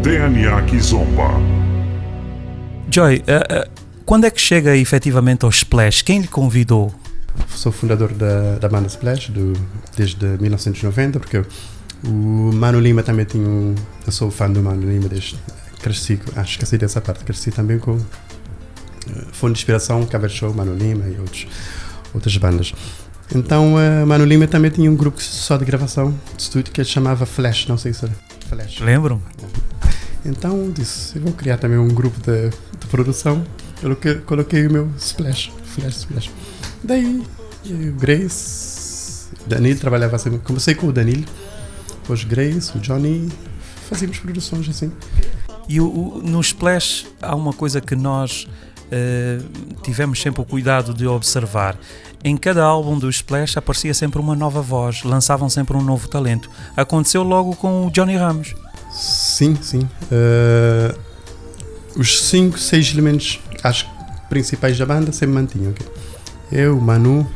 DNA Kizomba. Joy, quando é que chega efetivamente ao Splash? Quem lhe convidou? Sou fundador da banda Splash desde 1990, porque o Mano Lima também tinha eu sou fã do Mano Lima desde cresci, esqueci dessa parte, cresci também com fonte de inspiração, Cover Show, Mano Lima e outras bandas. Então Mano Lima também tinha um grupo só de gravação de estúdio que ele chamava Flash, não sei se era Flash. Lembram? Então disse, eu vou criar também um grupo de produção, eu coloquei o meu Splash. Daí o Grace, o Danilo trabalhava assim, comecei com o Danilo, depois o Grace, o Johnny, fazíamos produções assim. E no Splash há uma coisa que nós tivemos sempre o cuidado de observar. Em cada álbum do Splash aparecia sempre uma nova voz, lançavam sempre um novo talento. Aconteceu logo com o Johnny Ramos. Sim. Os 5, 6 elementos acho principais da banda sempre mantinham. Okay? Eu, Manu,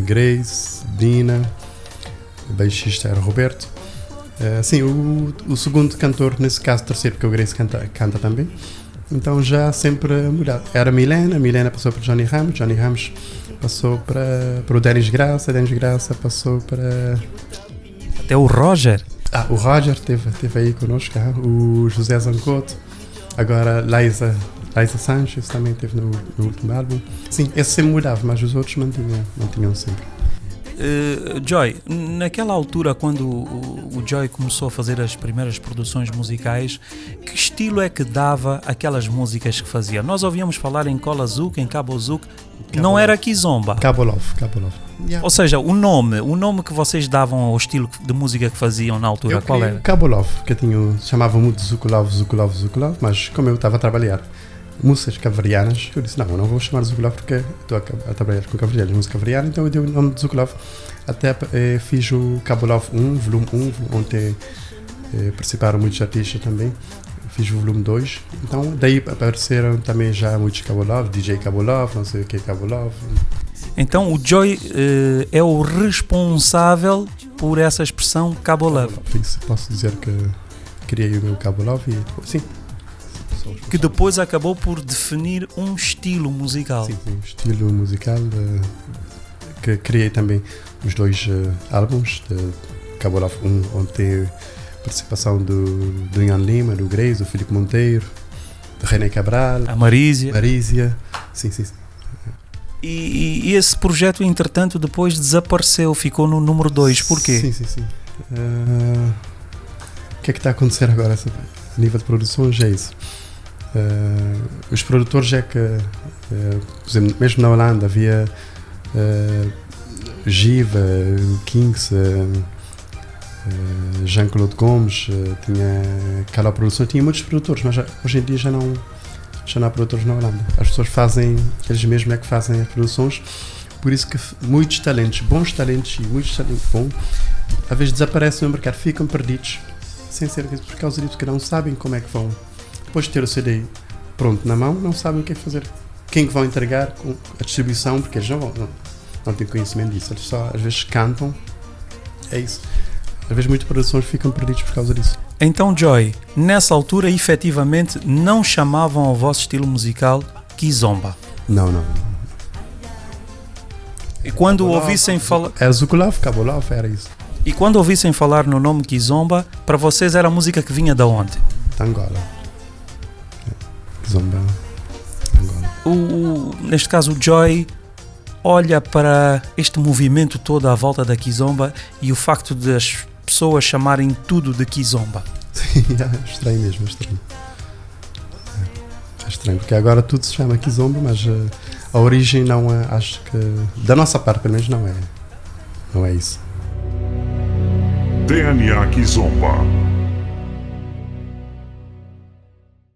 Grace, Dina, o baixista era Roberto. Sim, o segundo cantor, nesse caso terceiro, porque o Grace canta também. Então já sempre mudado. Era a Milena passou para Johnny Ramos passou para o Denis Graça passou para... Até o Roger. O Roger esteve aí connosco, o José Zancoto, agora Liza Sanchez também esteve no último álbum. Sim, esse sempre mudava, mas os outros mantinham sempre. Joy, naquela altura quando o Joy começou a fazer as primeiras produções musicais, que estilo é que dava aquelas músicas que fazia? Nós ouvíamos falar em Cola Zouk, em Cabo Zouk, não era Kizomba. Cabo Love. Yeah. Ou seja, o nome que vocês davam ao estilo de música que faziam na altura, qual era? Cabo Love, que chamava muito Zouk Love, mas como eu estava a trabalhar músicas cavarianas, eu disse, não vou chamar de Zouk Love porque estou a trabalhar com cavarianas, música cavariana, então eu dei o nome de Zouk Love. Até fiz o Cabo Love 1, volume 1, onde participaram muitos artistas também. Fiz o volume 2, então daí apareceram também já muitos Cabo Love, DJ Cabo Love, não sei o que é Cabo Love. Então o Joy é o responsável por essa expressão Cabo Love. Isso, posso dizer que criei o meu Cabo Love e sim. Que depois acabou por definir um estilo musical. Sim, um estilo musical que criei também os 2 álbuns de Cabo Love 1, onde tem participação do Ian Lima, do Grace, do Filipe Monteiro, do René Cabral, a Marísia. Sim. E esse projeto, entretanto, depois desapareceu, ficou no número 2. Porquê? Sim. O que é que está a acontecer agora? A nível de produções é isso. Os produtores é que, por exemplo, mesmo na Holanda havia Giva, Kings, Jean-Claude Gomes, tinha aquela produção, tinha muitos produtores, mas hoje em dia já não há produtores na Holanda. As pessoas eles mesmos é que fazem as produções, por isso que muitos talentos, bons talentos e muitos talentos bons, às vezes desaparecem no mercado, ficam perdidos, sem ser por causa disso, que não sabem como é que vão, depois de ter o CD pronto na mão, não sabem o que é fazer, quem que vão entregar com a distribuição, porque eles não têm conhecimento disso, eles só às vezes cantam, é isso. Às vezes muitas produções ficam perdidas por causa disso. Então, Joy, nessa altura, efetivamente, não chamavam ao vosso estilo musical Kizomba? Não. E quando ouvissem falar... Era Zouk Love, Cabo Love, era isso. E quando ouvissem falar no nome Kizomba, para vocês era a música que vinha de onde? De Angola. Kizomba, Angola. Neste caso, o Joy olha para este movimento todo à volta da Kizomba e o facto de as pessoas chamarem tudo de Kizomba. Sim, é estranho mesmo, é estranho, porque agora tudo se chama Kizomba, mas a origem não é, acho que, da nossa parte pelo menos não é isso. DNA Kizomba.